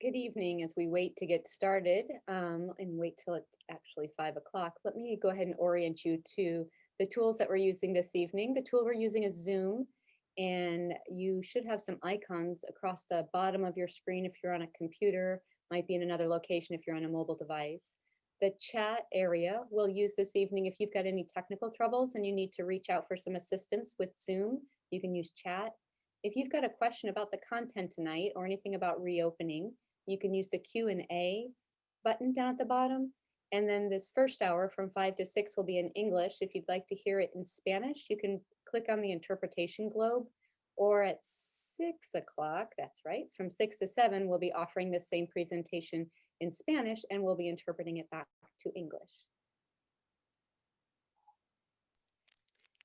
Good evening. As we wait to get started and wait till it's actually 5 o'clock, let me go ahead and orient you to the tools that we're using this evening. The tool we're using is Zoom, and you should have some icons across the bottom of your screen if you're on a computer, might be in another location if you're on a mobile device. The chat area we'll use this evening. If you've got any technical troubles and you need to reach out for some assistance with Zoom, you can use chat. If you've got a question about the content tonight or anything about reopening, you can use the Q&A button down at the bottom. And then this first hour from 5 to 6 will be in English. If you'd like to hear it in Spanish, you can click on the interpretation globe, or at 6 o'clock, that's right, from 6 to 7, we'll be offering the same presentation in Spanish and we'll be interpreting it back to English.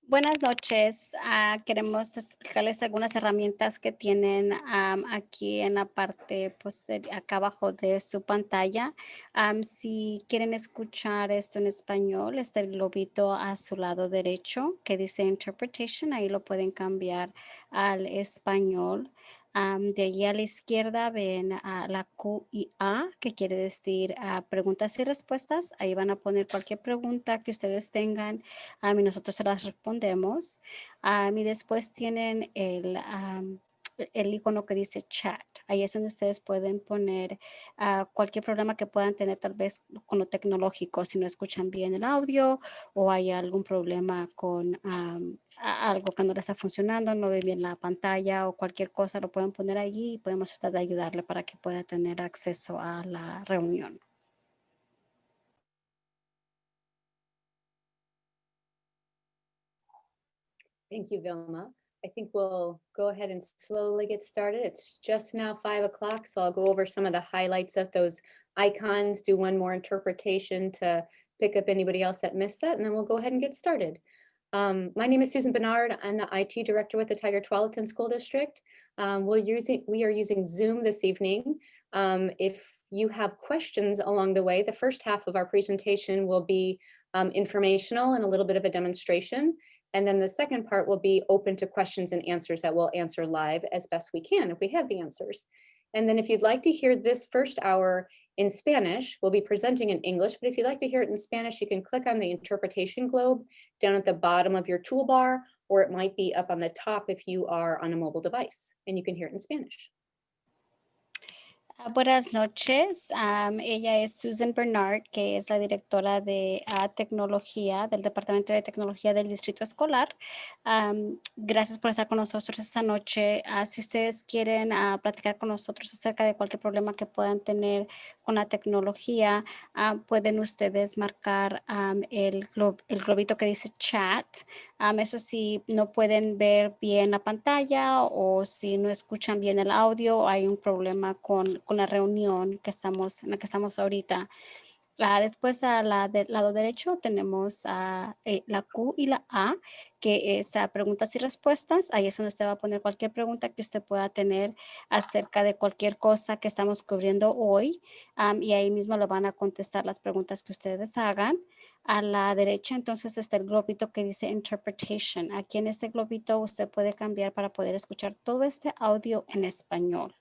Buenas noches. Queremos explicarles algunas herramientas que tienen aquí en la parte, pues, acá abajo de su pantalla. Si quieren escuchar esto en español, está el globito a su lado derecho que dice Interpretation. Ahí lo pueden cambiar al español. De allí a la izquierda ven la Q y A, que quiere decir preguntas y respuestas. Ahí van a poner cualquier pregunta que ustedes tengan y nosotros se las respondemos. Y después tienen el icono que dice chat. Ahí es donde ustedes pueden poner cualquier problema que puedan tener tal vez con lo tecnológico, si no escuchan bien el audio o hay algún problema con algo que no le está funcionando, no ve bien la pantalla o cualquier cosa, lo pueden poner allí y podemos tratar de ayudarle para que pueda tener acceso a la reunión. Thank you, Vilma. I think we'll go ahead and slowly get started. It's just now 5 o'clock, so I'll go over some of the highlights of those icons, do one more interpretation to pick up anybody else that missed that, and then we'll go ahead and get started. My name is Susan Bernard. I'm the IT director with the Tigard-Tualatin School District. We are using Zoom this evening. If you have questions along the way, the first half of our presentation will be informational and a little bit of a demonstration. And then the second part will be open to questions and answers that we'll answer live as best we can if we have the answers. And then if you'd like to hear this first hour in Spanish, we'll be presenting in English, but if you'd like to hear it in Spanish, you can click on the interpretation globe down at the bottom of your toolbar, or it might be up on the top if you are on a mobile device, and you can hear it in Spanish. Buenas noches. Ella es Susan Bernard, que es la directora de tecnología del Departamento de Tecnología del Distrito Escolar. Gracias por estar con nosotros esta noche. Si ustedes quieren platicar con nosotros acerca de cualquier problema que puedan tener con la tecnología, pueden ustedes marcar el globito que dice chat. Eso si no pueden ver bien la pantalla o si no escuchan bien el audio, hay un problema con la reunión en la que estamos ahorita. Después del lado derecho tenemos la Q y la A, que es preguntas y respuestas. Ahí es donde usted va a poner cualquier pregunta que usted pueda tener acerca de cualquier cosa que estamos cubriendo hoy. Y ahí mismo le van a contestar las preguntas que ustedes hagan. A la derecha entonces está el globito que dice Interpretation. Aquí en este globito usted puede cambiar para poder escuchar todo este audio en español.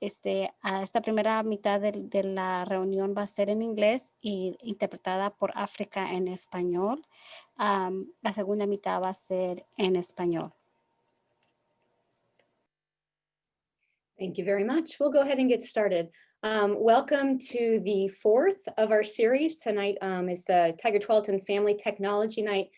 Esta primera mitad de la reunión va a ser en inglés y interpretada por África en español. La segunda mitad va a ser en español. Thank you very much. We'll go ahead and get started. Welcome to the fourth of our series. Tonight is the Tigard-Tualatin Family Technology Night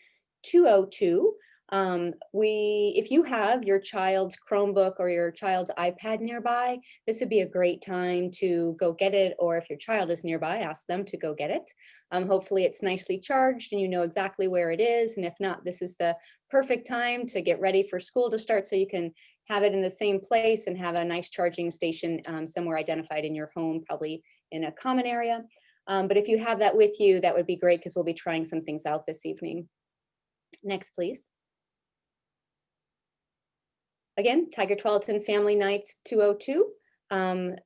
202. If you have your child's Chromebook or your child's iPad nearby, this would be a great time to go get it, or if your child is nearby, ask them to go get it. Hopefully it's nicely charged and you know exactly where it is, and if not, this is the perfect time to get ready for school to start so you can have it in the same place and have a nice charging station somewhere identified in your home, probably in a common area. But if you have that with you, that would be great because we'll be trying some things out this evening. Next, please. Again, Tigard-Tualatin Family Night 202. I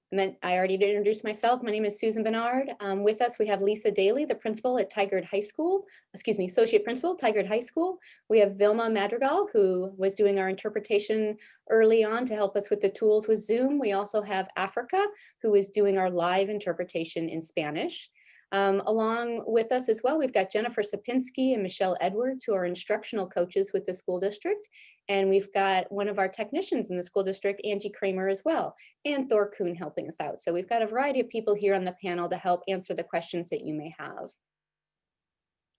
already introduced myself. My name is Susan Bernard. With us, we have Lisa Daly, the principal at Tigard High School, associate principal, Tigard High School. We have Vilma Madrigal, who was doing our interpretation early on to help us with the tools with Zoom. We also have Africa, who is doing our live interpretation in Spanish. Along with us as well, we've got Jennifer Sapinski and Michelle Edwards, who are instructional coaches with the school district. And we've got one of our technicians in the school district, Angie Kramer, as well, and Thor Kuhn helping us out. So we've got a variety of people here on the panel to help answer the questions that you may have.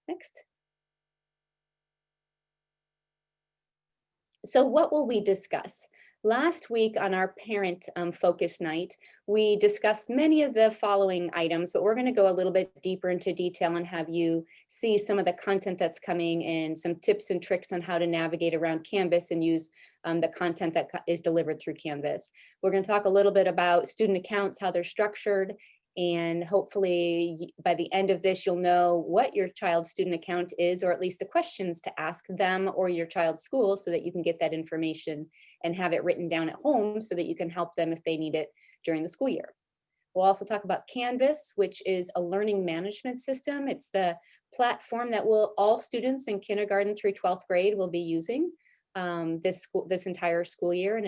Next. So what will we discuss? Last week on our parent focus night, we discussed many of the following items, but we're going to go a little bit deeper into detail and have you see some of the content that's coming and some tips and tricks on how to navigate around Canvas and use the content that is delivered through Canvas. We're going to talk a little bit about student accounts, how they're structured, and hopefully by the end of this, you'll know what your child's student account is, or at least the questions to ask them or your child's school so that you can get that information and have it written down at home so that you can help them if they need it during the school year. We'll also talk about Canvas, which is a learning management system. It's the platform that all students in kindergarten through 12th grade will be using this entire school year. And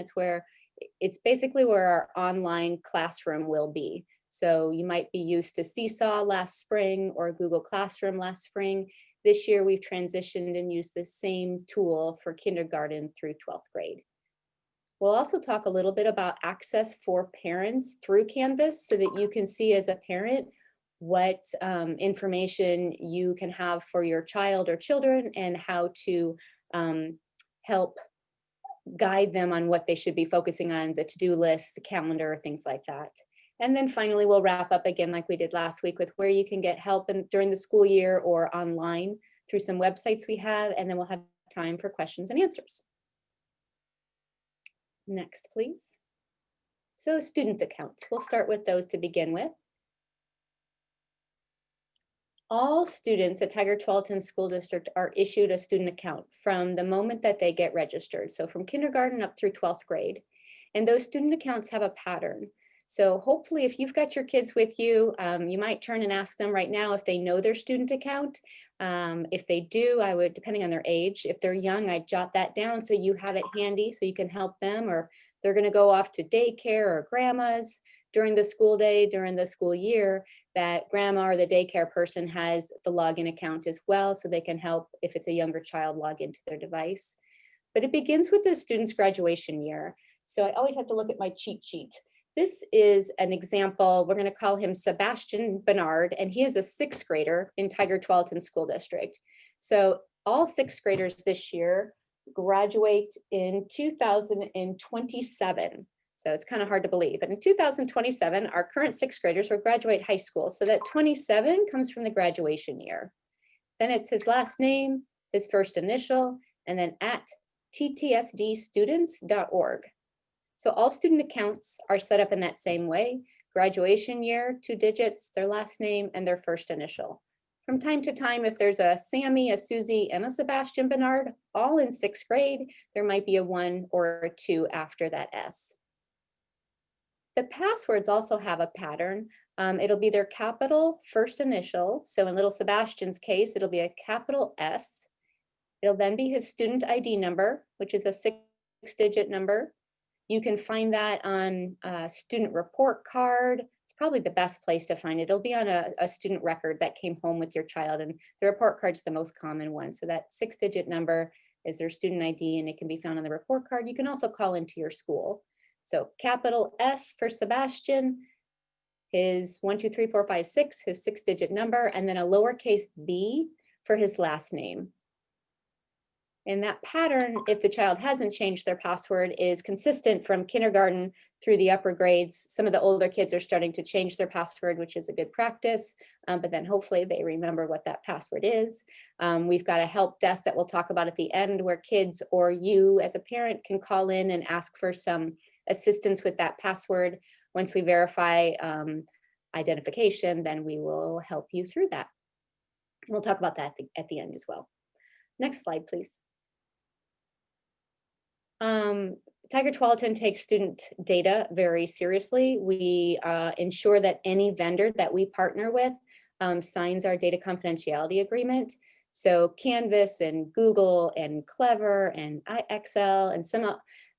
it's basically where our online classroom will be. So you might be used to Seesaw last spring or Google Classroom last spring. This year we've transitioned and used the same tool for kindergarten through 12th grade. We'll also talk a little bit about access for parents through Canvas so that you can see as a parent what information you can have for your child or children and how to help guide them on what they should be focusing on, the to-do list, the calendar, things like that. And then finally, we'll wrap up again like we did last week with where you can get help during the school year or online through some websites we have, and then we'll have time for questions and answers. Next, please. So student accounts, we'll start with those to begin with. All students at Tigard-Tualatin School District are issued a student account from the moment that they get registered. So from kindergarten up through 12th grade. And those student accounts have a pattern. So hopefully if you've got your kids with you, you might turn and ask them right now if they know their student account. If they do, I would, depending on their age, if they're young, I'd jot that down so you have it handy so you can help them, or they're gonna go off to daycare or grandma's during the school day, during the school year, that grandma or the daycare person has the login account as well so they can help if it's a younger child log into their device. But it begins with the student's graduation year. So I always have to look at my cheat sheet. This is an example. We're going to call him Sebastian Bernard, and he is a 6th grader in Tigard-Tualatin School District. So all 6th graders this year graduate in 2027. So it's kind of hard to believe. But in 2027, our current 6th graders will graduate high school. So that 27 comes from the graduation year. Then it's his last name, his first initial, and then at ttsdstudents.org. So all student accounts are set up in that same way. Graduation year, 2 digits, their last name, and their first initial. From time to time, if there's a Sammy, a Susie, and a Sebastian Bernard, all in 6th grade, there might be a 1 or a 2 after that S. The passwords also have a pattern. It'll be their capital first initial. So in little Sebastian's case, it'll be a capital S. It'll then be his student ID number, which is a 6-digit number. You can find that on a student report card. It's probably the best place to find it. It'll be on a student record that came home with your child, and the report card's the most common one. So that 6-digit number is their student ID, and it can be found on the report card. You can also call into your school. So capital S for Sebastian, his 1, 2, 3, 4, 5, 6, his 6-digit number, and then a lowercase b for his last name. And that pattern, if the child hasn't changed their password, is consistent from kindergarten through the upper grades. Some of the older kids are starting to change their password, which is a good practice, but then hopefully they remember what that password is. We've got a help desk that we'll talk about at the end where kids or you as a parent can call in and ask for some assistance with that password. Once we verify identification, then we will help you through that. We'll talk about that at the end as well. Next slide, please. Tigard-Tualatin takes student data very seriously. We ensure that any vendor that we partner with signs our data confidentiality agreement. So Canvas and Google and Clever and Excel and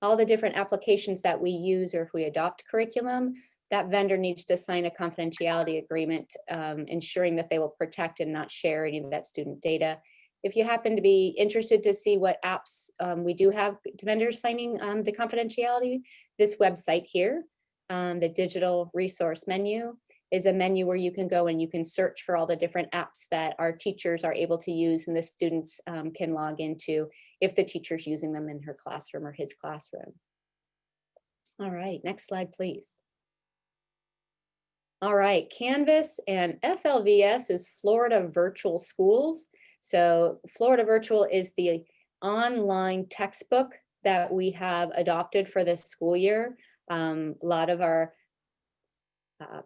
all the different applications that we use, or if we adopt curriculum, that vendor needs to sign a confidentiality agreement, ensuring that they will protect and not share any of that student data. If you happen to be interested to see what apps we do have vendors signing the confidentiality, this website here, the digital resource menu, is a menu where you can go and you can search for all the different apps that our teachers are able to use and the students can log into if the teacher's using them in her classroom or his classroom. All right, next slide, please. All right, Canvas and FLVS is Florida Virtual Schools. So Florida Virtual is the online textbook that we have adopted for this school year. A lot of our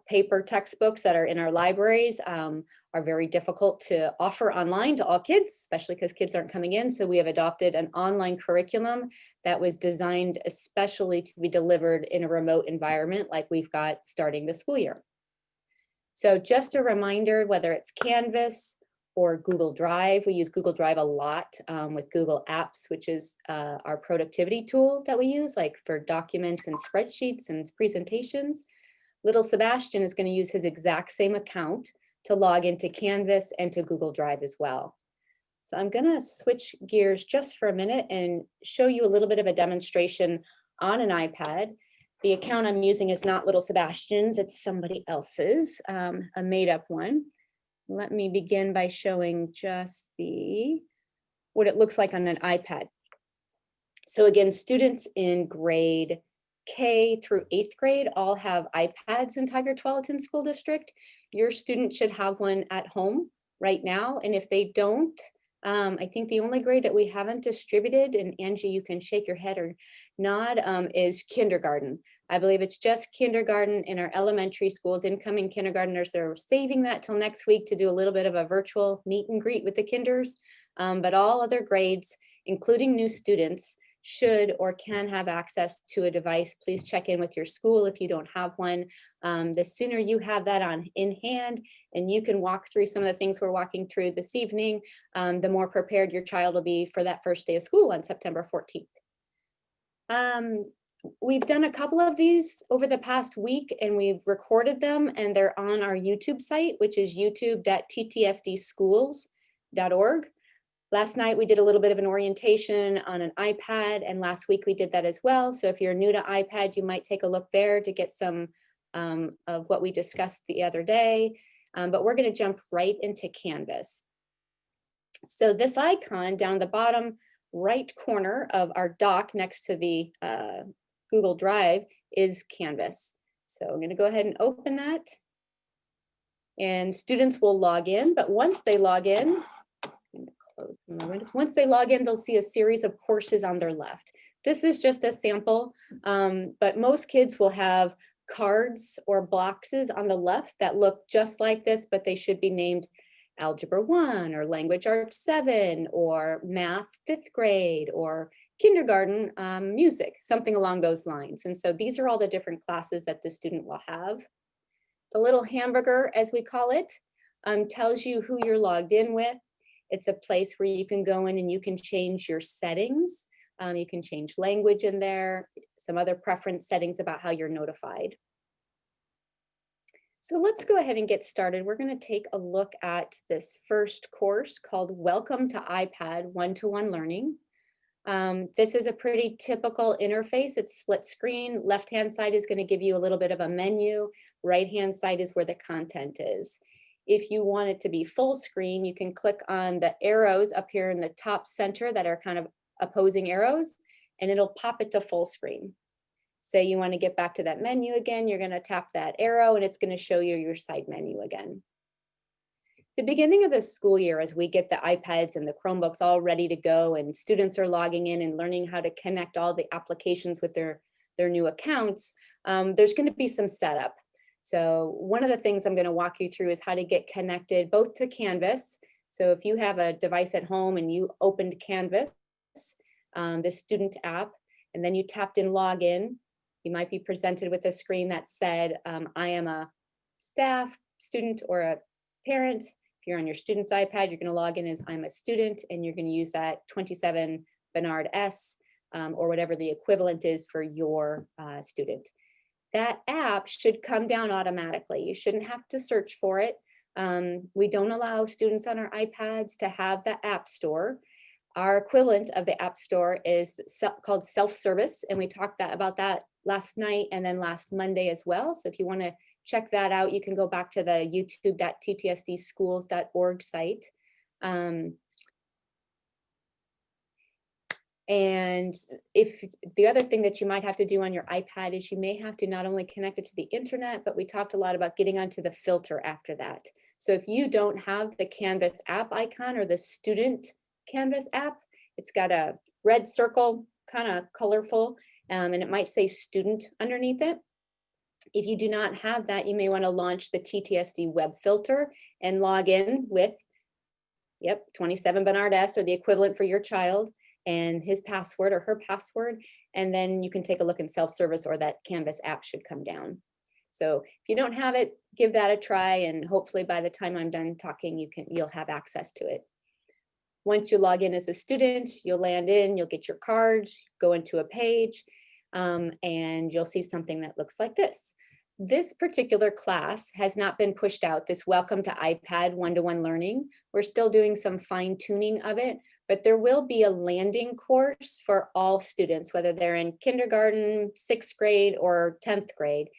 paper textbooks that are in our libraries are very difficult to offer online to all kids, especially because kids aren't coming in. So we have adopted an online curriculum that was designed especially to be delivered in a remote environment like we've got starting the school year. So just a reminder, whether it's Canvas or Google Drive, we use Google Drive a lot with Google Apps, which is our productivity tool that we use, like for documents and spreadsheets and presentations. Little Sebastian is going to use his exact same account to log into Canvas and to Google Drive as well. So I'm going to switch gears just for a minute and show you a little bit of a demonstration on an iPad. The account I'm using is not Little Sebastian's, it's somebody else's, a made-up one. Let me begin by showing just what it looks like on an iPad. So again, students in grade K through 8th grade all have iPads in Tigard-Tualatin School District. Your student should have one at home right now. And if they don't, I think the only grade that we haven't distributed, and Angie, you can shake your head or nod, is kindergarten. I believe it's just kindergarten in our elementary schools. Incoming kindergartners are saving that till next week to do a little bit of a virtual meet and greet with the kinders. But all other grades, including new students, should or can have access to a device. Please check in with your school if you don't have one. The sooner you have that in hand and you can walk through some of the things we're walking through this evening, the more prepared your child will be for that first day of school on September 14th. We've done a couple of these over the past week and we've recorded them and they're on our YouTube site, which is youtube.ttsdschools.org. Last night we did a little bit of an orientation on an iPad and last week we did that as well. So if you're new to iPad, you might take a look there to get some of what we discussed the other day. But we're going to jump right into Canvas. So this icon down the bottom right corner of our dock next to the Google Drive is Canvas. So I'm going to go ahead and open that. And students will log in, but once they log in, once they log in, they'll see a series of courses on their left. This is just a sample, but most kids will have cards or boxes on the left that look just like this, but they should be named Algebra 1 or Language Arts 7 or Math 5th grade or Kindergarten Music, something along those lines. And so these are all the different classes that the student will have. The little hamburger, as we call it, tells you who you're logged in with. It's a place where you can go in and you can change your settings. You can change language in there, some other preference settings about how you're notified. So let's go ahead and get started. We're going to take a look at this first course called Welcome to iPad One-to-One Learning. This is a pretty typical interface. It's split screen. Left-hand side is going to give you a little bit of a menu. Right-hand side is where the content is. If you want it to be full screen, you can click on the arrows up here in the top center that are kind of opposing arrows, and it'll pop it to full screen. Say you want to get back to that menu again, you're going to tap that arrow and it's going to show you your side menu again. The beginning of the school year, as we get the iPads and the Chromebooks all ready to go and students are logging in and learning how to connect all the applications with their new accounts, there's going to be some setup. So one of the things I'm going to walk you through is how to get connected both to Canvas. So if you have a device at home and you opened Canvas, the student app, and then you tapped in login, you might be presented with a screen that said, I am a staff, student, or a parent. If you're on your student's iPad, you're going to log in as I'm a student, and you're going to use that 27 Bernard S, or whatever the equivalent is for your student. That app should come down automatically. You shouldn't have to search for it. We don't allow students on our iPads to have the App Store. Our equivalent of the App Store is called self-service, and we talked about that last night and then last Monday as well. So if you want to check that out, you can go back to the youtube.ttsdschools.org site. And if the other thing that you might have to do on your iPad is you may have to not only connect it to the internet, but we talked a lot about getting onto the filter after that. So if you don't have the Canvas app icon or the student Canvas app, it's got a red circle, kind of colorful, and it might say student underneath it. If you do not have that, you may want to launch the TTSD web filter and log in with, 27 Bernard S, or the equivalent for your child, and his password or her password, and then you can take a look in self-service, or that Canvas app should come down. So if you don't have it, give that a try, and hopefully by the time I'm done talking, you'll have access to it. Once you log in as a student, you'll land in, you'll get your cards, go into a page, and you'll see something that looks like this. This particular class has not been pushed out, this Welcome to iPad one-to-one learning. We're still doing some fine tuning of it, but there will be a landing course for all students, whether they're in kindergarten, 6th grade, or 10th grade.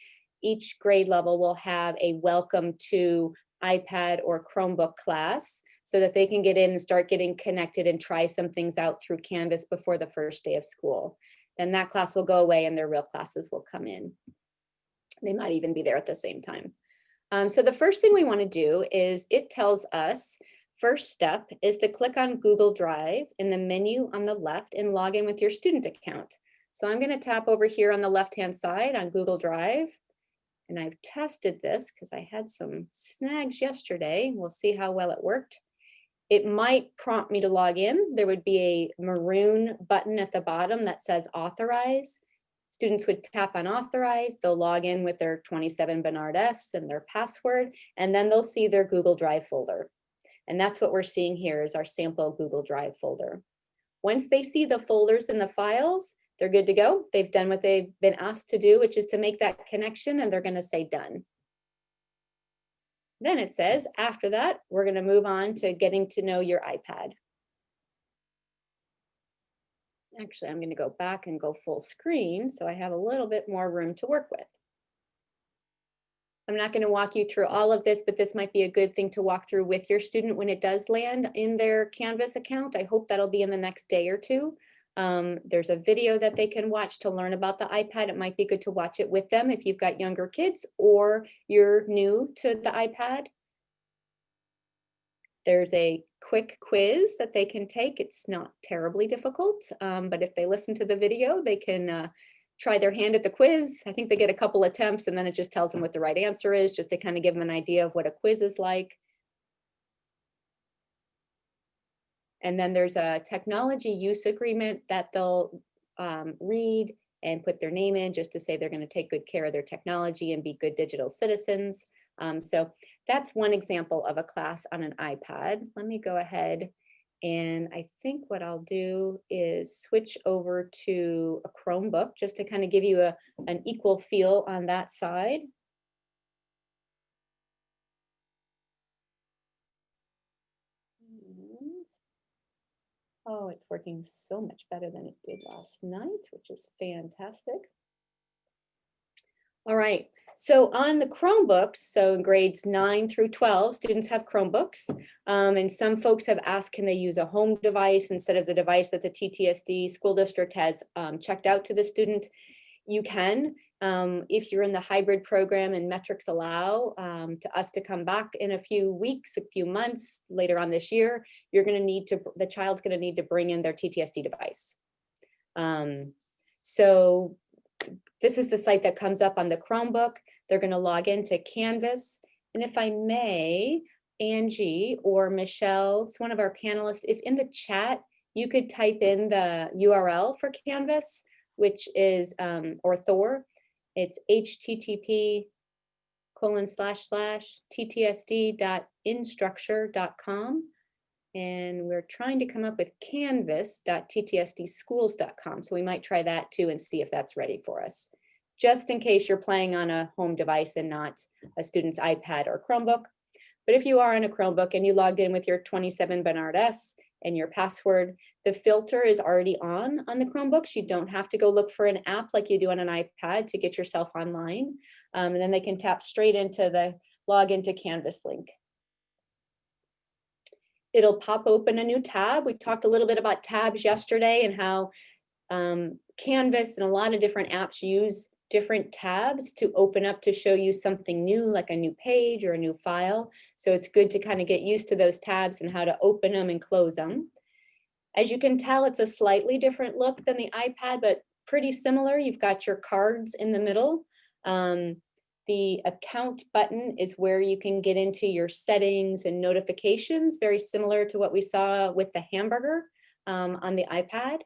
Each grade level will have a welcome to iPad or Chromebook class so that they can get in and start getting connected and try some things out through Canvas before the first day of school. Then that class will go away and their real classes will come in. They might even be there at the same time. So the first thing we want to do is, it tells us, first step is to click on Google Drive in the menu on the left and log in with your student account. So I'm going to tap over here on the left-hand side on Google Drive. And I've tested this because I had some snags yesterday. We'll see how well it worked. It might prompt me to log in. There would be a maroon button at the bottom that says authorize. Students would tap on authorize, they'll log in with their 27 Bernard S and their password, and then they'll see their Google Drive folder. And that's what we're seeing here is our sample Google Drive folder. Once they see the folders and the files, they're good to go. They've done what they've been asked to do, which is to make that connection, and they're going to say done. Then it says, after that, we're going to move on to getting to know your iPad. Actually, I'm going to go back and go full screen so I have a little bit more room to work with. I'm not going to walk you through all of this, but this might be a good thing to walk through with your student when it does land in their Canvas account. I hope that'll be in the next day or two. There's a video that they can watch to learn about the iPad. It might be good to watch it with them if you've got younger kids or you're new to the iPad. There's a quick quiz that they can take. It's not terribly difficult, but if they listen to the video, they can try their hand at the quiz. I think they get a couple attempts and then it just tells them what the right answer is, just to kind of give them an idea of what a quiz is like. And then there's a technology use agreement that they'll read and put their name in, just to say they're going to take good care of their technology and be good digital citizens. So that's one example of a class on an iPad. Let me go ahead, and I think what I'll do is switch over to a Chromebook just to kind of give you an equal feel on that side. Oh, it's working so much better than it did last night, which is fantastic. All right, so on the Chromebooks, so in grades 9 through 12, students have Chromebooks, and some folks have asked, can they use a home device instead of the device that the TTSD school district has checked out to the student? You can, if you're in the hybrid program and metrics allow to us to come back in a few weeks, a few months later on this year, you're going to need to, the child's going to need to bring in their TTSD device. So this is the site that comes up on the Chromebook. They're going to log into Canvas. And if I may, Angie or Michelle, it's one of our panelists, if in the chat you could type in the URL for Canvas, which is, or Thor. It's http://ttsd.instructure.com. And we're trying to come up with canvas.ttsdschools.com. So we might try that too and see if that's ready for us, just in case you're playing on a home device and not a student's iPad or Chromebook. But if you are on a Chromebook and you logged in with your 27 Bernard S and your password, the filter is already on the Chromebooks. You don't have to go look for an app like you do on an iPad to get yourself online. And then they can tap straight into the log into Canvas link. It'll pop open a new tab. We talked a little bit about tabs yesterday and how Canvas and a lot of different apps use different tabs to open up to show you something new, like a new page or a new file. So it's good to kind of get used to those tabs and how to open them and close them. As you can tell, it's a slightly different look than the iPad, but pretty similar. You've got your cards in the middle. The account button is where you can get into your settings and notifications, very similar to what we saw with the hamburger on the iPad.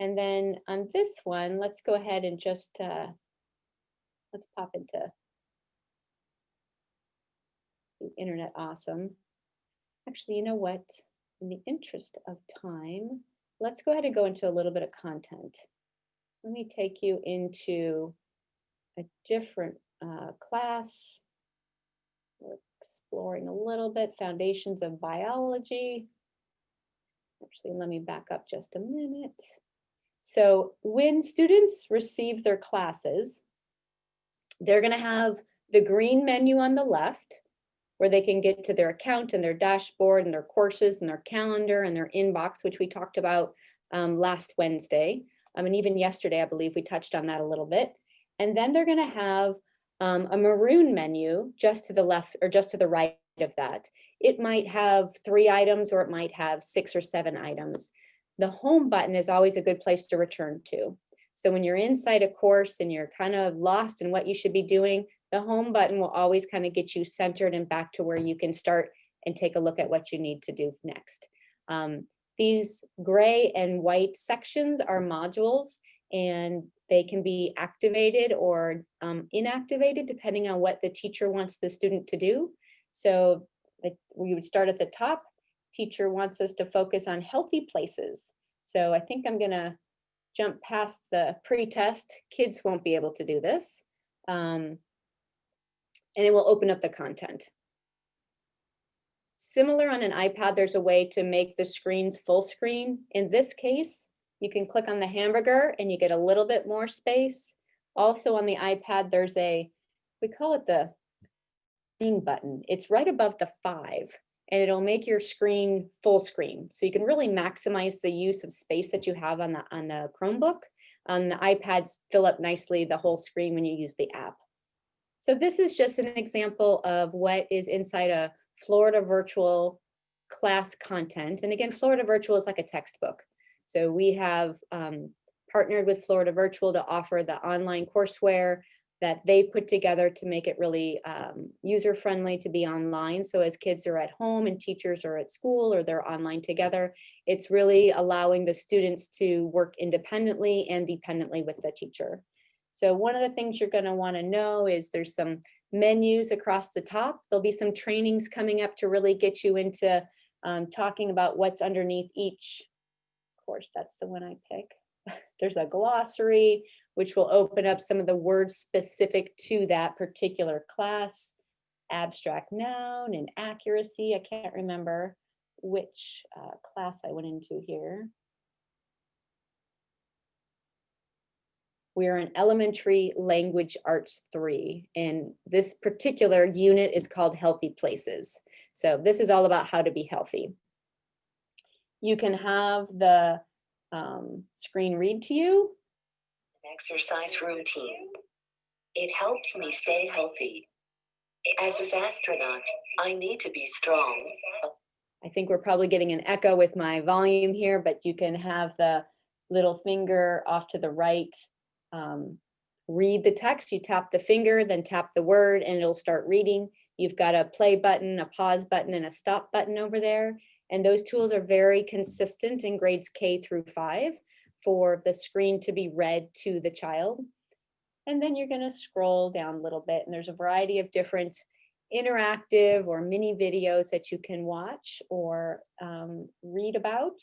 And then on this one, let's go ahead and just, let's pop into the Internet Awesome. Actually, you know what? In the interest of time, let's go ahead and go into a little bit of content. Let me take you into a different class. We're exploring a little bit, foundations of biology. Actually, let me back up just a minute. So when students receive their classes, they're going to have the green menu on the left, where they can get to their account and their dashboard and their courses and their calendar and their inbox, which we talked about last Wednesday. And even yesterday, I believe we touched on that a little bit. And then they're going to have a maroon menu just to the left or just to the right of that. It might have 3 items or it might have 6 or 7 items. The home button is always a good place to return to. So when you're inside a course and you're kind of lost in what you should be doing, the home button will always kind of get you centered and back to where you can start and take a look at what you need to do next. These gray and white sections are modules, and they can be activated or inactivated depending on what the teacher wants the student to do. So we would start at the top. Teacher wants us to focus on healthy places. So I think I'm gonna jump past the pre-test. Kids won't be able to do this. And it will open up the content. Similar on an iPad, there's a way to make the screens full screen. In this case, you can click on the hamburger and you get a little bit more space. Also on the iPad, there's we call it the screen button. It's right above the 5, and it'll make your screen full screen. So you can really maximize the use of space that you have on the Chromebook. The iPads fill up nicely the whole screen when you use the app. So this is just an example of what is inside a Florida Virtual class content. And again, Florida Virtual is like a textbook. So we have partnered with Florida Virtual to offer the online courseware that they put together to make it really user-friendly to be online. So as kids are at home and teachers are at school or they're online together, it's really allowing the students to work independently and dependently with the teacher. So one of the things you're going to want to know is there's some menus across the top. There'll be some trainings coming up to really get you into talking about what's underneath each course. That's the one I pick. There's a glossary, which will open up some of the words specific to that particular class. Abstract noun and accuracy. I can't remember which class I went into here. We're in Elementary Language Arts 3, and this particular unit is called Healthy Places. So this is all about how to be healthy. You can have the screen read to you. Exercise routine. It helps me stay healthy. As an astronaut, I need to be strong. I think we're probably getting an echo with my volume here, but you can have the little finger off to the right. Read the text. You tap the finger, then tap the word, and it'll start reading. You've got a play button, a pause button, and a stop button over there. And those tools are very consistent in grades K through 5. for the screen to be read to the child. And then you're going to scroll down a little bit, and there's a variety of different interactive or mini videos that you can watch or read about.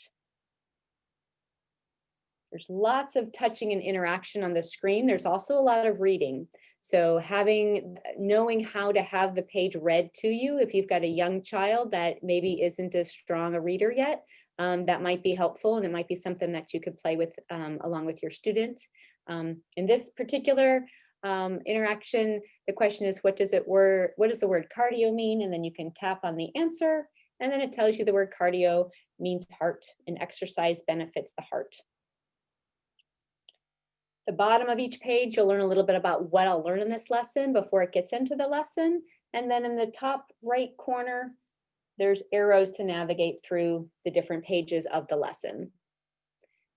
There's lots of touching and interaction on the screen. There's also a lot of reading. So knowing how to have the page read to you, if you've got a young child that maybe isn't as strong a reader yet, that might be helpful, and it might be something that you could play with along with your student. In this particular interaction, the question is, what does the word cardio mean? And then you can tap on the answer, and then it tells you the word cardio means heart, and exercise benefits the heart. The bottom of each page, you'll learn a little bit about what I'll learn in this lesson before it gets into the lesson. And then in the top right corner, there's arrows to navigate through the different pages of the lesson.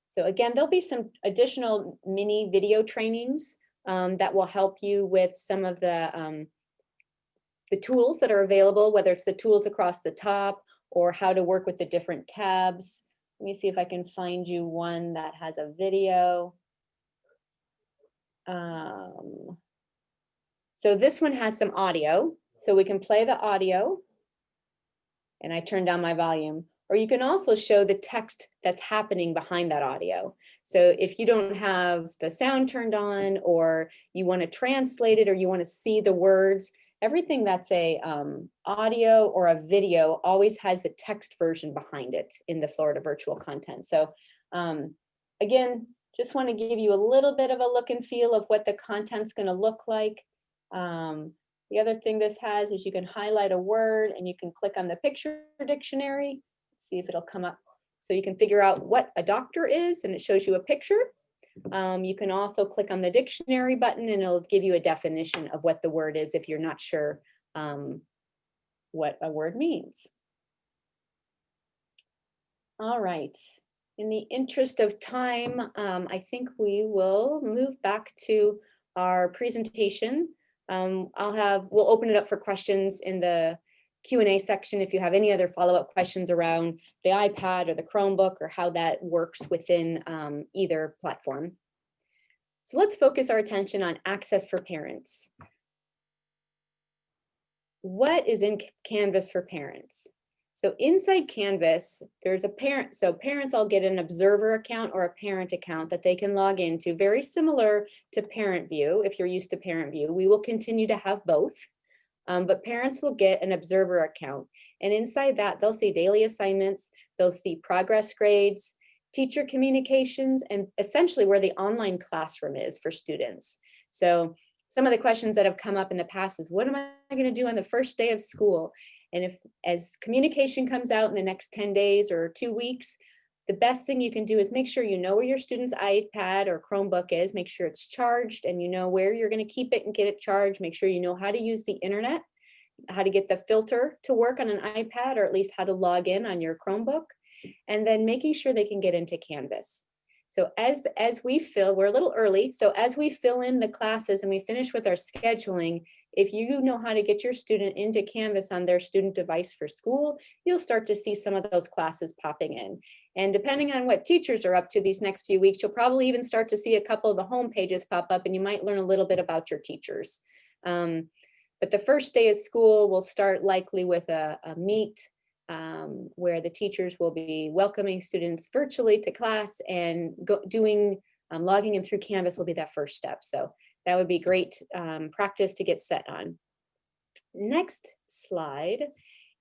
So again, there'll be some additional mini video trainings that will help you with some of the tools that are available, whether it's the tools across the top or how to work with the different tabs. Let me see if I can find you one that has a video. So this one has some audio, so we can play the audio, and I turn down my volume, or you can also show the text that's happening behind that audio. So if you don't have the sound turned on, or you want to translate it, or you want to see the words, everything that's a audio or a video always has the text version behind it in the Florida virtual content. So again, just want to give you a little bit of a look and feel of what the content's going to look like. The other thing this has is you can highlight a word and you can click on the picture dictionary, see if it'll come up. So you can figure out what a doctor is, and it shows you a picture. You can also click on the dictionary button, and it'll give you a definition of what the word is if you're not sure what a word means. All right. In the interest of time, I think we will move back to our presentation. We'll open it up for questions in the Q&A section if you have any other follow-up questions around the iPad or the Chromebook or how that works within either platform. So let's focus our attention on access for parents. What is in Canvas for parents? So inside Canvas, there's a parent. So parents all get an observer account or a parent account that they can log into, very similar to Parent View. If you're used to Parent View, we will continue to have both, but parents will get an observer account. And inside that, they'll see daily assignments, they'll see progress grades, teacher communications, and essentially where the online classroom is for students. So some of the questions that have come up in the past is, what am I going to do on the first day of school? And as communication comes out in the next 10 days or 2 weeks, the best thing you can do is make sure you know where your student's iPad or Chromebook is, make sure it's charged, and you know where you're going to keep it and get it charged. Make sure you know how to use the internet, how to get the filter to work on an iPad, or at least how to log in on your Chromebook, and then making sure they can get into Canvas. So as we fill, we're a little early, so as we fill in the classes and we finish with our scheduling, if you know how to get your student into Canvas on their student device for school, you'll start to see some of those classes popping in. And depending on what teachers are up to these next few weeks, you'll probably even start to see a couple of the home pages pop up, and you might learn a little bit about your teachers. But the first day of school will start likely with a meet where the teachers will be welcoming students virtually to class, and logging in through Canvas will be that first step. So that would be great practice to get set on. Next slide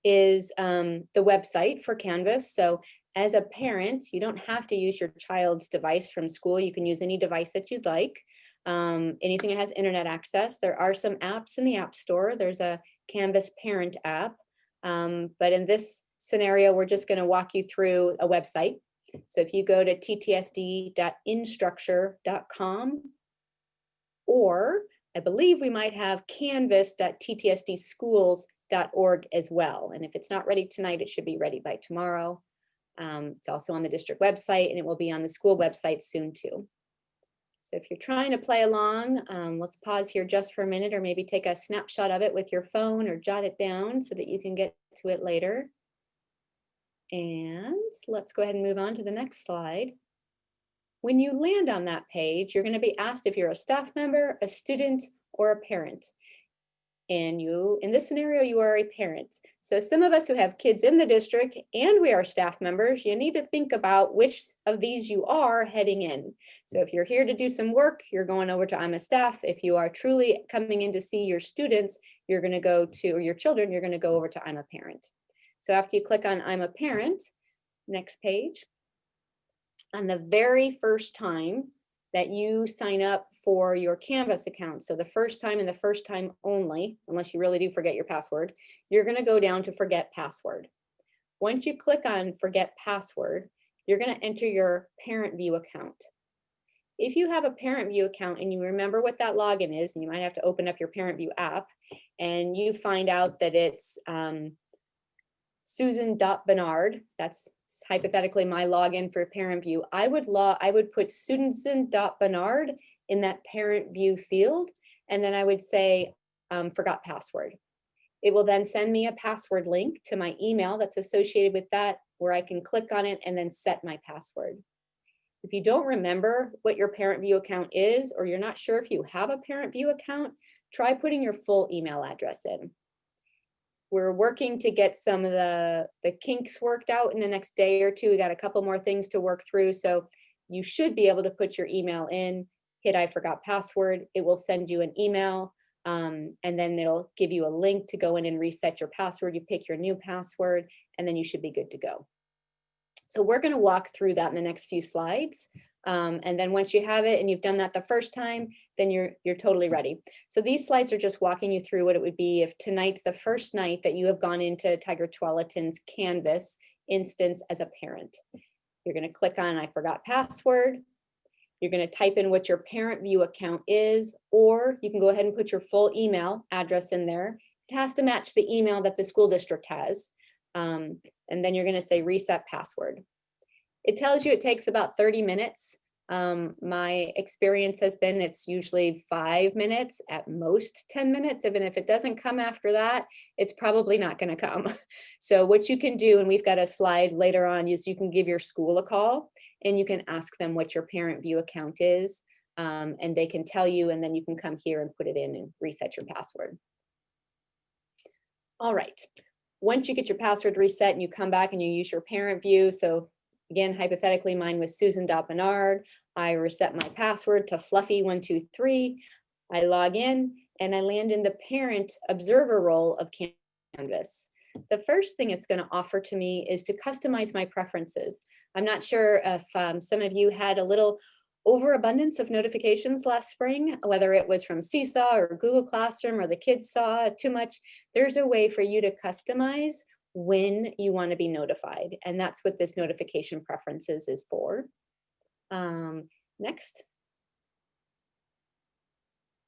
is the website for Canvas. So as a parent, you don't have to use your child's device from school. You can use any device that you'd like. Anything that has internet access. There are some apps in the App Store. There's a Canvas Parent app. But in this scenario, we're just going to walk you through a website. So if you go to ttsd.instructure.com, or I believe we might have canvas.ttsdschools.org as well. And if it's not ready tonight, it should be ready by tomorrow. It's also on the district website, and it will be on the school website soon too. So if you're trying to play along, let's pause here just for a minute, or maybe take a snapshot of it with your phone or jot it down so that you can get to it later. And let's go ahead and move on to the next slide. When you land on that page, you're going to be asked if you're a staff member, a student, or a parent. And you, in this scenario, you are a parent. So some of us who have kids in the district and we are staff members, you need to think about which of these you are heading in. So if you're here to do some work, you're going over to I'm a staff. If you are truly coming in to see your students, you're going to go to, or your children, you're going to go over to I'm a parent. So after you click on I'm a parent, next page, on the very first time that you sign up for your Canvas account, so the first time and the first time only, unless you really do forget your password, you're going to go down to forget password. Once you click on forget password, you're going to enter your parent view account. If you have a parent view account and you remember what that login is, and you might have to open up your parent view app, and you find out that it's Susan.Bernard, that's hypothetically my login for parent view, I would put Susan.Bernard in that parent view field, and then I would say forgot password. It will then send me a password link to my email that's associated with that, where I can click on it and then set my password. If you don't remember what your parent view account is, or you're not sure if you have a parent view account, try putting your full email address in. We're working to get some of the kinks worked out in the next day or two. We got a couple more things to work through. So you should be able to put your email in, hit I forgot password. It will send you an email, and then it'll give you a link to go in and reset your password. You pick your new password, and then you should be good to go. So we're going to walk through that in the next few slides. And then once you have it and you've done that the first time, then you're totally ready. So these slides are just walking you through what it would be if tonight's the first night that you have gone into Tigard-Tualatin's Canvas instance as a parent. You're going to click on I forgot password. You're going to type in what your parent view account is, or you can go ahead and put your full email address in there. It has to match the email that the school district has. And then you're going to say reset password. It tells you it takes about 30 minutes. My experience has been it's usually 5 minutes, at most 10 minutes. Even if it doesn't come after that, it's probably not going to come. So what you can do, and we've got a slide later on, is you can give your school a call and you can ask them what your parent view account is, and they can tell you, and then you can come here and put it in and reset your password. All right. Once you get your password reset and you come back and you use your parent view, so again, hypothetically, mine was Susan.Bernard. I reset my password to Fluffy123. I log in and I land in the parent observer role of Canvas. The first thing it's going to offer to me is to customize my preferences. I'm not sure if some of you had a little overabundance of notifications last spring, whether it was from Seesaw or Google Classroom or the kids saw too much. There's a way for you to customize when you want to be notified, and that's what this notification preferences is for. Next.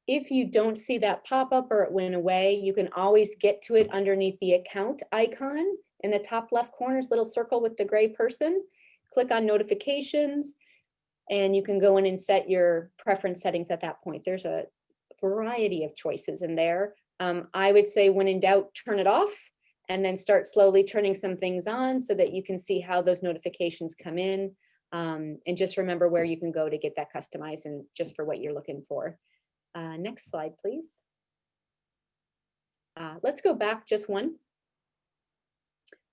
If you don't see that pop up or it went away, you can always get to it underneath the account icon in the top left corner, this little circle with the gray person. Click on notifications, and you can go in and set your preference settings at that point. There's a variety of choices in there. I would say when in doubt, turn it off, and then start slowly turning some things on so that you can see how those notifications come in. And just remember where you can go to get that customized and just for what you're looking for. Next slide, please. Let's go back just one.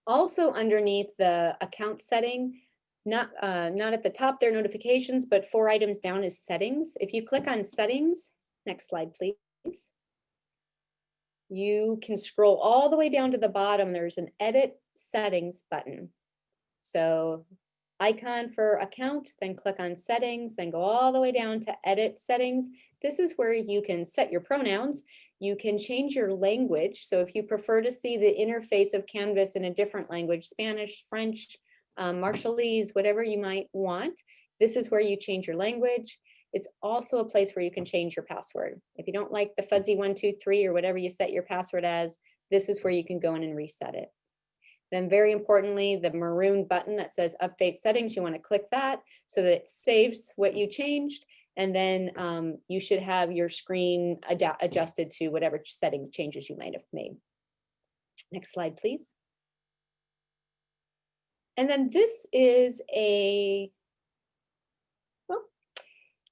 Also underneath the account setting, not at the top there, notifications, but 4 items down is settings. If you click on settings, next slide, please. You can scroll all the way down to the bottom. There's an edit settings button. So icon for account, then click on settings, then go all the way down to edit settings. This is where you can set your pronouns. You can change your language. So if you prefer to see the interface of Canvas in a different language, Spanish, French, Marshallese, whatever you might want, this is where you change your language. It's also a place where you can change your password. If you don't like the fuzzy 123 or whatever you set your password as, this is where you can go in and reset it. Then very importantly, the maroon button that says update settings, you want to click that so that it saves what you changed. And then you should have your screen adjusted to whatever setting changes you might have made. Next slide, please. And then this is a, well,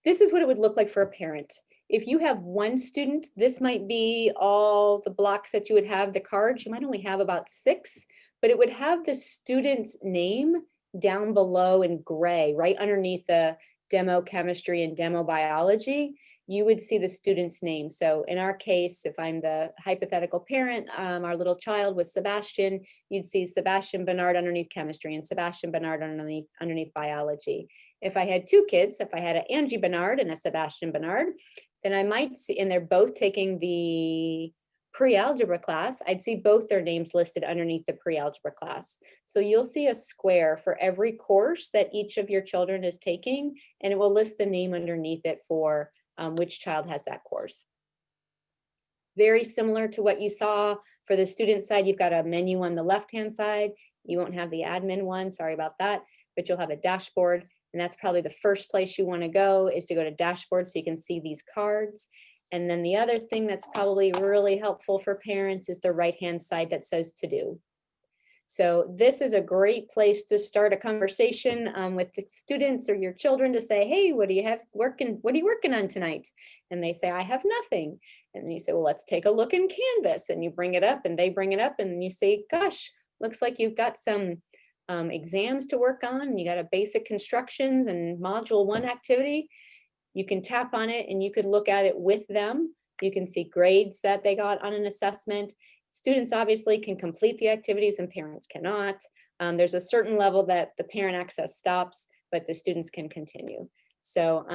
this is what it would look like for a parent. If you have one student, this might be all the blocks that you would have, the cards. You might only have about 6, but it would have the student's name down below in gray, right underneath the demo chemistry and demo biology. You would see the student's name. So in our case, if I'm the hypothetical parent, our little child was Sebastian, you'd see Sebastian Bernard underneath chemistry and Sebastian Bernard underneath biology. If I had 2 kids, if I had an Angie Bernard and a Sebastian Bernard, then I might see, and they're both taking the pre-algebra class, I'd see both their names listed underneath the pre-algebra class. So you'll see a square for every course that each of your children is taking, and it will list the name underneath it for which child has that course. Very similar to what you saw for the student side, you've got a menu on the left-hand side. You won't have the admin one, sorry about that, but you'll have a dashboard, and that's probably the first place you want to go, is to go to dashboard so you can see these cards. And then the other thing that's probably really helpful for parents is the right-hand side that says to do. So this is a great place to start a conversation with the students or your children to say, hey, what are you working on tonight? And they say, I have nothing. And then you say, well, let's take a look in Canvas. And you bring it up and they bring it up and you say, gosh, looks like you've got some exams to work on. You got a basic constructions and module 1 activity. You can tap on it and you could look at it with them. You can see grades that they got on an assessment. Students obviously can complete the activities and parents cannot. There's a certain level that the parent access stops, but the students can continue. So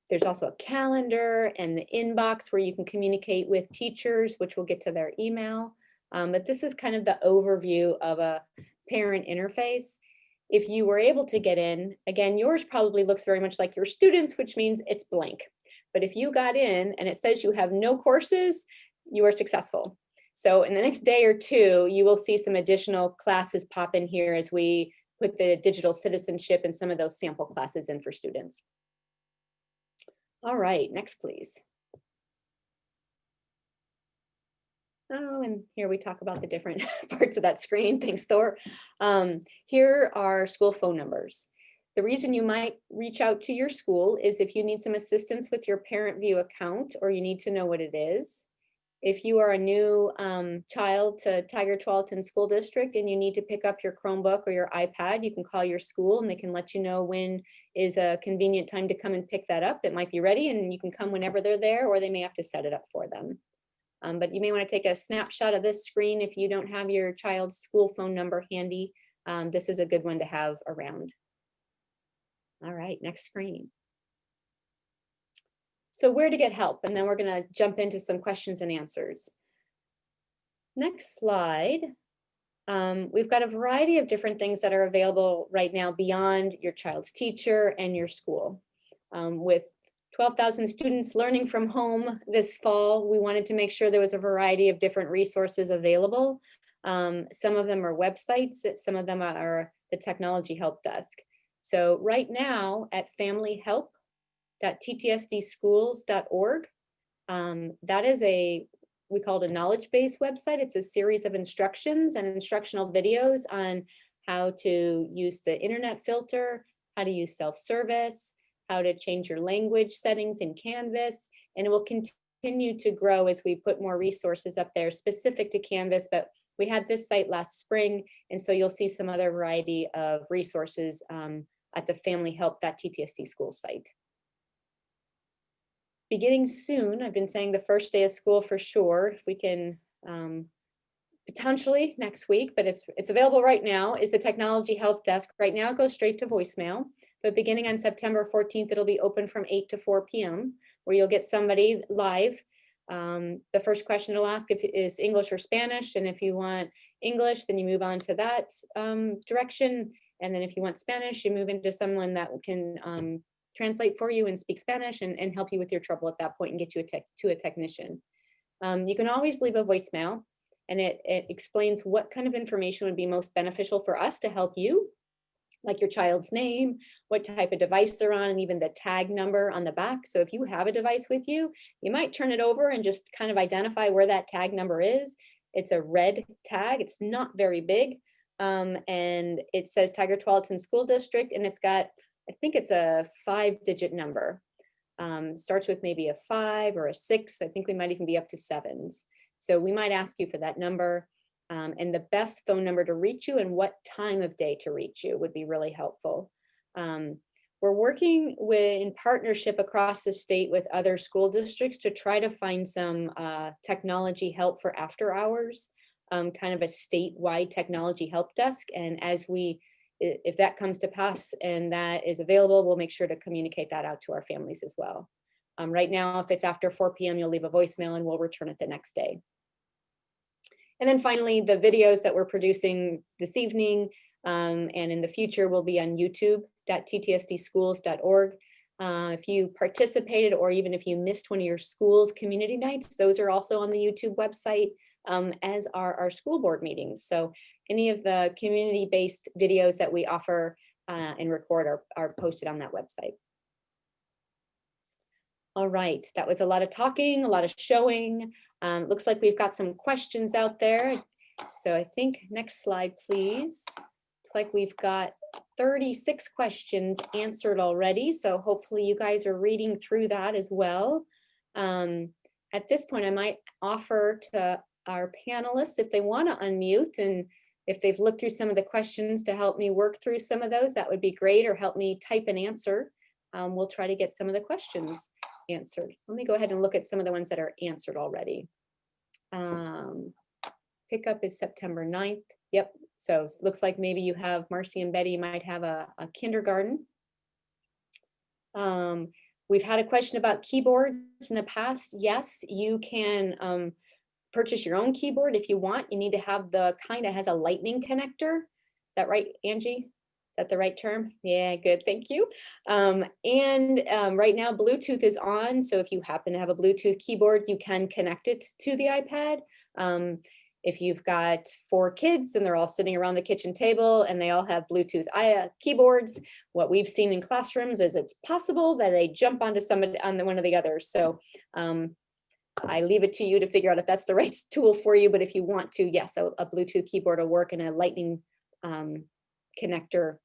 there's also a calendar and the inbox where you can communicate with teachers, which will get to their email. But this is kind of the overview of a parent interface. If you were able to get in, again, yours probably looks very much like your students, which means it's blank. But if you got in and it says you have no courses, you are successful. So in the next day or 2, you will see some additional classes pop in here as we put the digital citizenship and some of those sample classes in for students. All right, next, please. Oh, and here we talk about the different parts of that screen. Thanks, Thor. Here are school phone numbers. The reason you might reach out to your school is if you need some assistance with your Parent View account or you need to know what it is. If you are a new child to Tigard-Tualatin School District and you need to pick up your Chromebook or your iPad, you can call your school and they can let you know when is a convenient time to come and pick that up. It might be ready and you can come whenever they're there, or they may have to set it up for them. But you may want to take a snapshot of this screen if you don't have your child's school phone number handy. This is a good one to have around. All right, next screen. So where to get help? And then we're going to jump into some questions and answers. Next slide. We've got a variety of different things that are available right now beyond your child's teacher and your school. With 12,000 students learning from home this fall, we wanted to make sure there was a variety of different resources available. Some of them are websites, some of them are the technology help desk. So right now at familyhelp.ttsdschools.org, that is we call it a knowledge base website. It's a series of instructions and instructional videos on how to use the internet filter, how to use self-service, how to change your language settings in Canvas, and it will continue to grow as we put more resources up there specific to Canvas, but we had this site last spring, and so you'll see some other variety of resources at the familyhelp.ttsd schools site. Beginning soon, I've been saying the first day of school for sure, if we can potentially next week, but it's available right now, is the technology help desk. Right now it goes straight to voicemail, but beginning on September 14th, it'll be open from 8 to 4 p.m. where you'll get somebody live. The first question it'll ask if it is English or Spanish, and if you want English, then you move on to that direction, and then if you want Spanish, you move into someone that can translate for you and speak Spanish and help you with your trouble at that point and get you to a technician. You can always leave a voicemail, and it explains what kind of information would be most beneficial for us to help you, like your child's name, what type of device they're on, and even the tag number on the back. So if you have a device with you, you might turn it over and just kind of identify where that tag number is. It's a red tag, it's not very big, and it says Tigard-Tualatin School District, and it's got I think it's a 5-digit number. Starts with maybe a 5 or a 6. I think we might even be up to 7s. So we might ask you for that number, and the best phone number to reach you and what time of day to reach you would be really helpful. We're working in partnership across the state with other school districts to try to find some technology help for after hours, kind of a statewide technology help desk. And if that comes to pass and that is available, we'll make sure to communicate that out to our families as well. Right now, if it's after 4 p.m., you'll leave a voicemail and we'll return it the next day. And then finally, the videos that we're producing this evening and in the future will be on youtube.ttsdschools.org. If you participated or even if you missed one of your school's community nights, those are also on the YouTube website, as are our school board meetings. So any of the community-based videos that we offer and record are posted on that website. All right, that was a lot of talking, a lot of showing. Looks like we've got some questions out there. So I think next slide, please. Looks like we've got 36 questions answered already. So hopefully you guys are reading through that as well. At this point, I might offer to our panelists if they want to unmute and if they've looked through some of the questions to help me work through some of those, that would be great, or help me type an answer. We'll try to get some of the questions answered. Let me go ahead and look at some of the ones that are answered already. Pickup is September 9th. Yep. So it looks like maybe you have, Marcy and Betty might have a kindergarten. We've had a question about keyboards in the past. Yes, you can purchase your own keyboard if you want. You need to have the kind that has a lightning connector. Is that right, Angie? Is that the right term? Yeah, good, thank you. Right now Bluetooth is on. So if you happen to have a Bluetooth keyboard, you can connect it to the iPad. If you've got 4 kids and they're all sitting around the kitchen table and they all have Bluetooth keyboards, what we've seen in classrooms is it's possible that they jump onto one of the others. So I leave it to you to figure out if that's the right tool for you. But if you want to, yes, a Bluetooth keyboard will work, and a lightning connector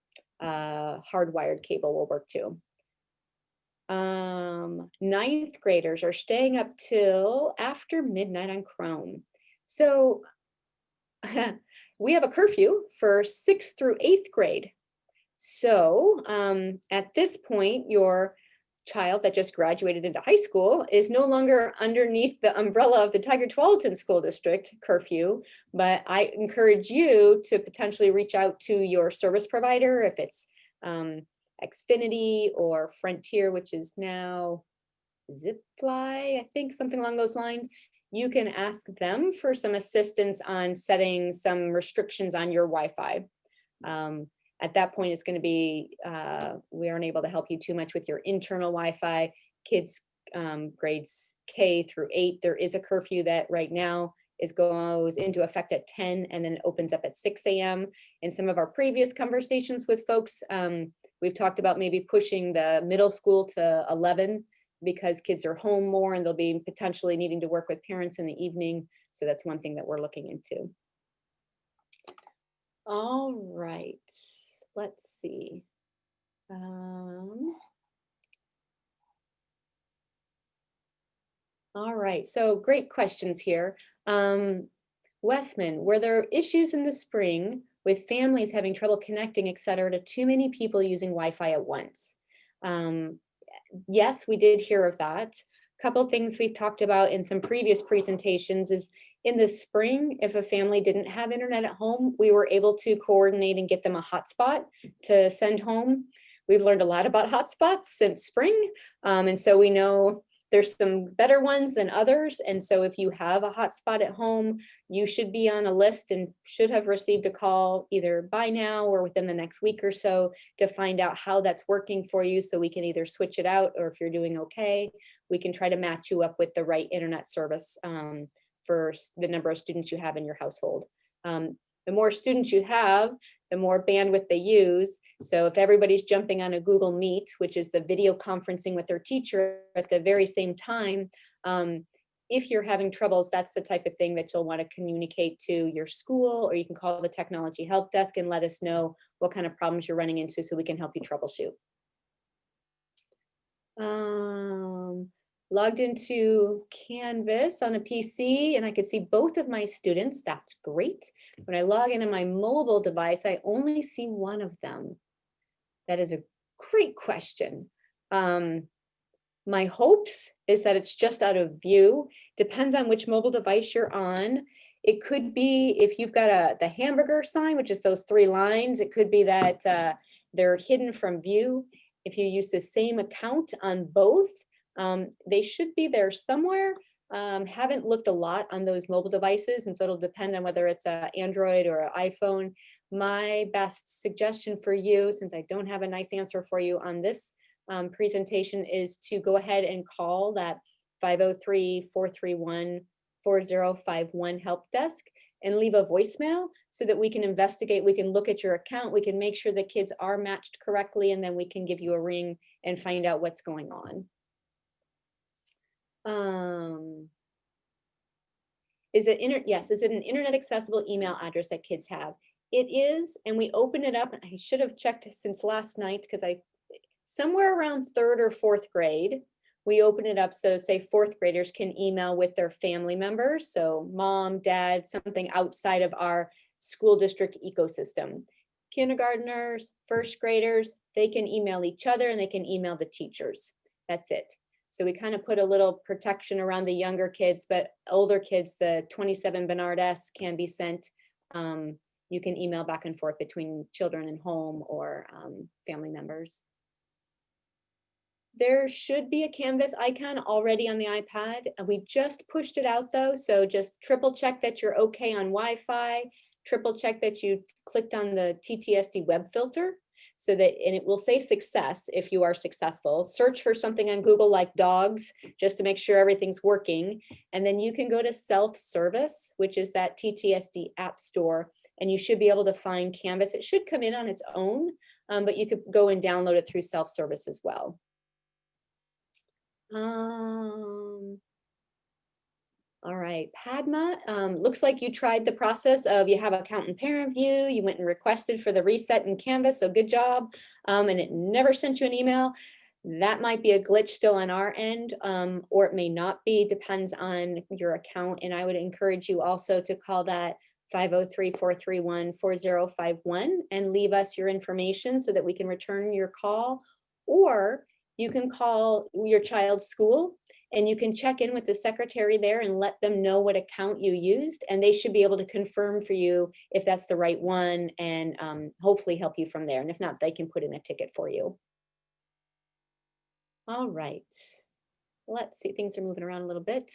hardwired cable will work too. 9th graders are staying up till after midnight on Chrome. So we have a curfew for 6th through 8th grade. So at this point, your child that just graduated into high school is no longer underneath the umbrella of the Tigard-Tualatin School District curfew, but I encourage you to potentially reach out to your service provider, if it's Xfinity or Frontier, which is now Zipfly, I think, something along those lines. You can ask them for some assistance on setting some restrictions on your Wi-Fi. At that point, it's going to be, we aren't able to help you too much with your internal Wi-Fi. Kids grades K through 8, there is a curfew that right now goes into effect at 10 and then opens up at 6 a.m. In some of our previous conversations with folks, we've talked about maybe pushing the middle school to 11 because kids are home more and they'll be potentially needing to work with parents in the evening. So that's one thing that we're looking into. All right, let's see. All right, so great questions here. Westman, were there issues in the spring with families having trouble connecting, et cetera, to too many people using Wi-Fi at once? Yes, we did hear of that. A couple things we've talked about in some previous presentations is in the spring, if a family didn't have internet at home, we were able to coordinate and get them a hotspot to send home. We've learned a lot about hotspots since spring. And so we know there's some better ones than others. And so if you have a hotspot at home, you should be on a list and should have received a call either by now or within the next week or so to find out how that's working for you, so we can either switch it out, or if you're doing okay, we can try to match you up with the right internet service for the number of students you have in your household. The more students you have, the more bandwidth they use. So if everybody's jumping on a Google Meet, which is the video conferencing with their teacher at the very same time, if you're having troubles, that's the type of thing that you'll want to communicate to your school, or you can call the technology help desk and let us know what kind of problems you're running into so we can help you troubleshoot. logged into Canvas on a PC and I could see both of my students. That's great. When I log into my mobile device, I only see one of them. That is a great question. My hopes is that it's just out of view. Depends on which mobile device you're on. It could be if you've got the hamburger sign, which is those 3 lines, it could be that they're hidden from view. If you use the same account on both, they should be there somewhere. Haven't looked a lot on those mobile devices, and so it'll depend on whether it's an Android or an iPhone. My best suggestion for you, since I don't have a nice answer for you on this presentation, is to go ahead and call that 503-431-4051 help desk and leave a voicemail so that we can investigate, we can look at your account, we can make sure the kids are matched correctly, and then we can give you a ring and find out what's going on. Is it an internet accessible email address that kids have? It is, and we open it up. I should have checked since last night because somewhere around 3rd or 4th grade, we open it up so say 4th graders can email with their family members. So mom, dad, something outside of our school district ecosystem. Kindergartners, 1st graders, they can email each other and they can email the teachers. That's it. So we kind of put a little protection around the younger kids, but older kids, the 27 Bernard-esque can be sent. You can email back and forth between children and home or family members. There should be a Canvas icon already on the iPad. We just pushed it out though, so just triple check that you're okay on Wi-Fi, triple check that you clicked on the TTSD web filter, so that, and it will say success if you are successful. Search for something on Google like dogs, just to make sure everything's working. And then you can go to self-service, which is that TTSD app store, and you should be able to find Canvas. It should come in on its own, but you could go and download it through self-service as well. All right, Padma, looks like you tried the process of, you have account and parent view, you went and requested for the reset in Canvas, so good job, and it never sent you an email. That might be a glitch still on our end, or it may not be, depends on your account, and I would encourage you also to call that 503-431-4051 and leave us your information so that we can return your call, or you can call your child's school and you can check in with the secretary there and let them know what account you used, and they should be able to confirm for you if that's the right one and hopefully help you from there. And if not, they can put in a ticket for you. All right, let's see, things are moving around a little bit.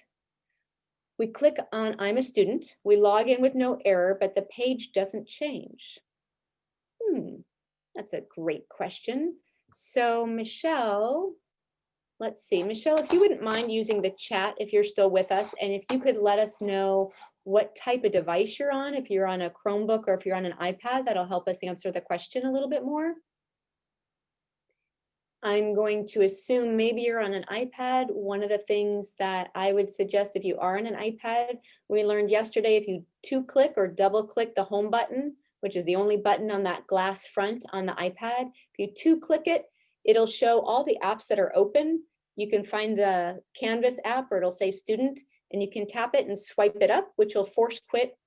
We click on I'm a student, we log in with no error, but the page doesn't change. That's a great question. So Michelle, let's see, Michelle, if you wouldn't mind using the chat if you're still with us, and if you could let us know what type of device you're on, if you're on a Chromebook or if you're on an iPad, that'll help us answer the question a little bit more. I'm going to assume maybe you're on an iPad. One of the things that I would suggest if you are on an iPad, we learned yesterday, if you 2-click or double-click the home button, which is the only button on that glass front on the iPad, if you 2-click it, it'll show all the apps that are open. You can find the Canvas app, or it'll say student, and you can tap it and swipe it up, which will force quit.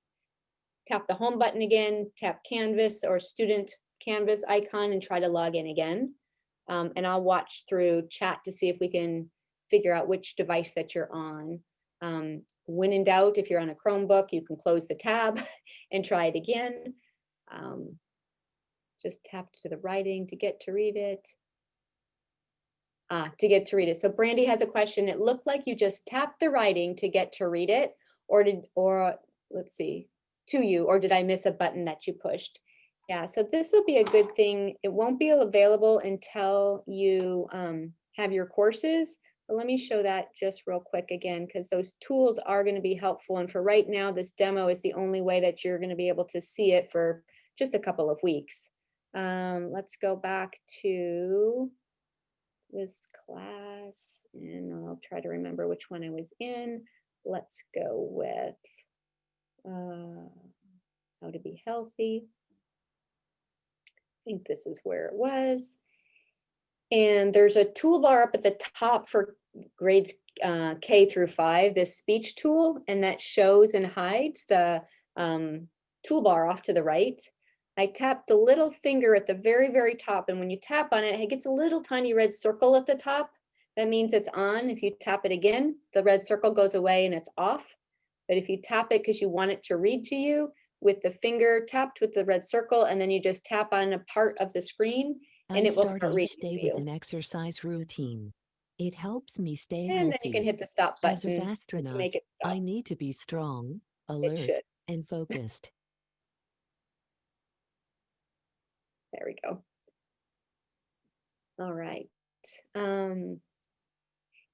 Tap the home button again, tap Canvas or student Canvas icon and try to log in again. And I'll watch through chat to see if we can figure out which device that you're on. When in doubt, if you're on a Chromebook, you can close the tab and try it again. Just tap to the writing to get to read it. To get to read it. So Brandy has a question. It looked like you just tapped the writing to get to read it, or let's see, or did I miss a button that you pushed? Yeah, so this will be a good thing. It won't be available until you have your courses, but let me show that just real quick again, because those tools are going to be helpful. And for right now, this demo is the only way that you're going to be able to see it for just a couple of weeks. Let's go back to this class and I'll try to remember which one I was in. Let's go with how to be healthy. I think this is where it was. And there's a toolbar up at the top for grades K through 5, this speech tool, and that shows and hides the toolbar off to the right. I tapped the little finger at the very, very top, and when you tap on it, it gets a little tiny red circle at the top. That means it's on. If you tap it again, the red circle goes away and it's off. But if you tap it because you want it to read to you with the finger tapped with the red circle, and then you just tap on a part of the screen, and it will start reading each day to with an you. exercise routine. It helps me stay And then you can healthy. hit the stop As an button to astronaut, make it stop. I need to be strong, It alert, should. and focused. There we go. All right.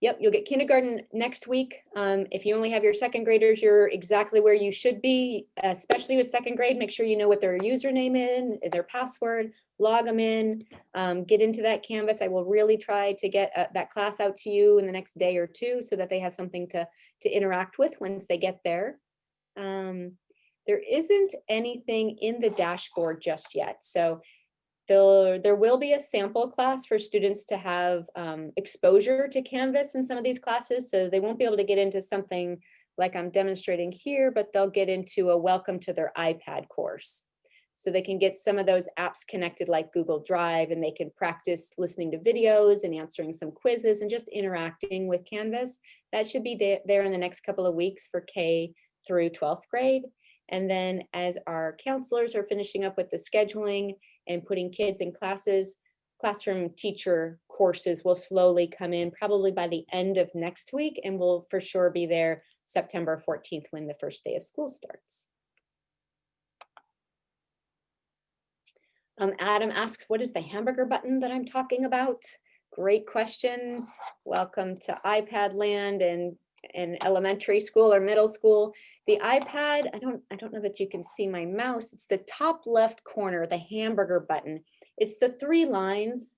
Yep, you'll get kindergarten next week. If you only have your second graders, you're exactly where you should be, especially with second grade. Make sure you know what their username is, their password, log them in, get into that Canvas. I will really try to get that class out to you in the next day or two so that they have something to interact with once they get there. There isn't anything in the dashboard just yet. So there will be a sample class for students to have exposure to Canvas in some of these classes. So they won't be able to get into something like I'm demonstrating here, but they'll get into a welcome to their iPad course. So they can get some of those apps connected like Google Drive, and they can practice listening to videos and answering some quizzes and just interacting with Canvas. That should be there in the next couple of weeks for K through 12th grade. And then as our counselors are finishing up with the scheduling and putting kids in classes, classroom teacher courses will slowly come in probably by the end of next week, and will for sure be there September 14th when the first day of school starts. Adam asks, what is the hamburger button that I'm talking about? Great question. Welcome to iPad land and elementary school or middle school. The iPad, I don't know that you can see my mouse. It's the top left corner, the hamburger button. It's the 3 lines.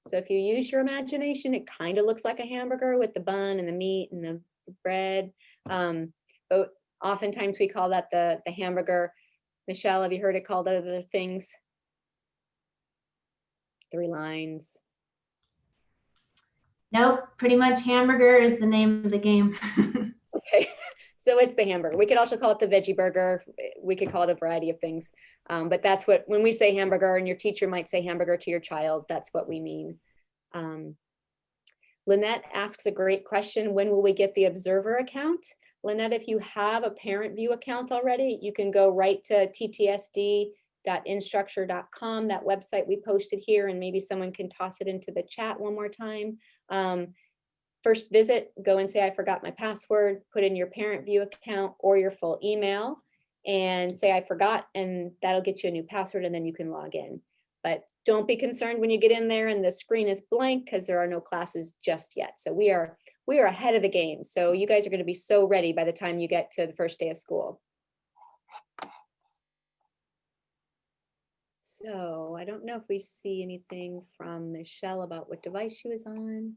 So if you use your imagination, it kind of looks like a hamburger with the bun and the meat and the bread. But oftentimes we call that the hamburger. Michelle, have you heard it called other things? 3 lines. Nope, pretty much hamburger is the name of the game. Okay, so it's the hamburger. We could also call it the veggie burger. We could call it a variety of things. But that's what, when we say hamburger and your teacher might say hamburger to your child, that's what we mean. Lynette asks a great question. When will we get the Observer account? Lynette, if you have a parent view account already, you can go right to ttsd.instructure.com, that website we posted here, and maybe someone can toss it into the chat one more time. First visit, go and say, I forgot my password, put in your parent view account or your full email and say, I forgot, and that'll get you a new password, and then you can log in. But don't be concerned when you get in there and the screen is blank, because there are no classes just yet. So we are ahead of the game. So you guys are going to be so ready by the time you get to the first day of school. So I don't know if we see anything from Michelle about what device she was on.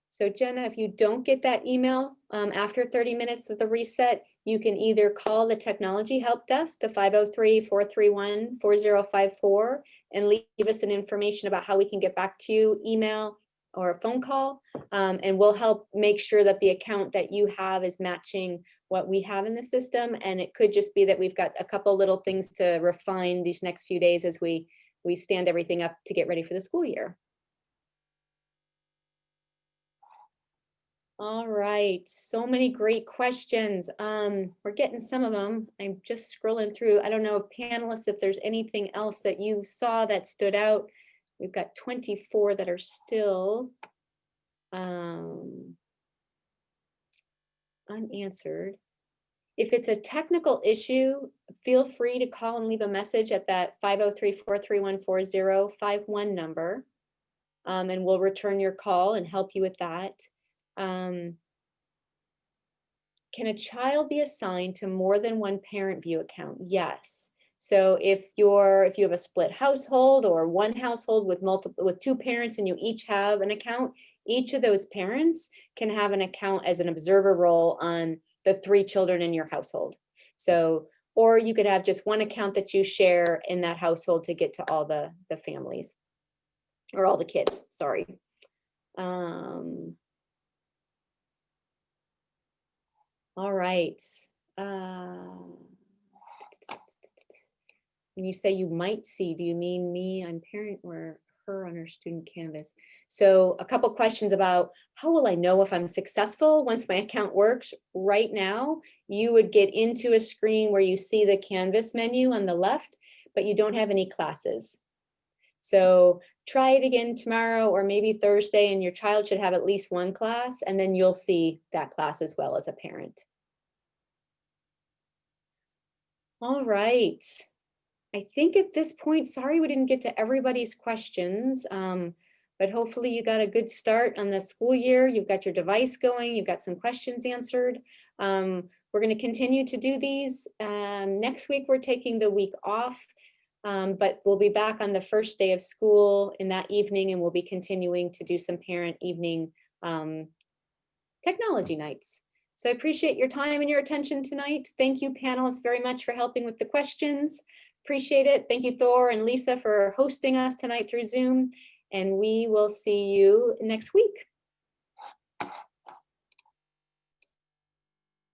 So Jenna, if you don't get that email after 30 minutes of the reset, you can either call the technology help desk to 503-431-4054 and leave us an information about how we can get back to you, email or a phone call, and we'll help make sure that the account that you have is matching what we have in the system. And it could just be that we've got a couple little things to refine these next few days as we stand everything up to get ready for the school year. All right, so many great questions. We're getting some of them. I'm just scrolling through. I don't know if panelists, if there's anything else that you saw that stood out. We've got 24 that are still unanswered. If it's a technical issue, feel free to call and leave a message at that 503-431-4051 number, and we'll return your call and help you with that. Can a child be assigned to more than one parent view account? Yes. So if you have a split household or one household with 2 parents and you each have an account, each of those parents can have an account as an observer role on the 3 children in your household. So, or you could have just one account that you share in that household to get to all the families or all the kids, sorry. All right. When you say you might see, do you mean me on parent or her on her student canvas? So a couple questions about how will I know if I'm successful once my account works? Right now, you would get into a screen where you see the Canvas menu on the left, but you don't have any classes. So try it again tomorrow or maybe Thursday, and your child should have at least one class, and then you'll see that class as well as a parent. All right. I think at this point, sorry we didn't get to everybody's questions, but hopefully you got a good start on the school year. You've got your device going, you've got some questions answered. We're going to continue to do these. Next week, we're taking the week off, but we'll be back on the first day of school in that evening, and we'll be continuing to do some parent evening technology nights. So I appreciate your time and your attention tonight. Thank you, panelists, very much for helping with the questions. Appreciate it. Thank you, Thor and Lisa, for hosting us tonight through Zoom. And we will see you next week.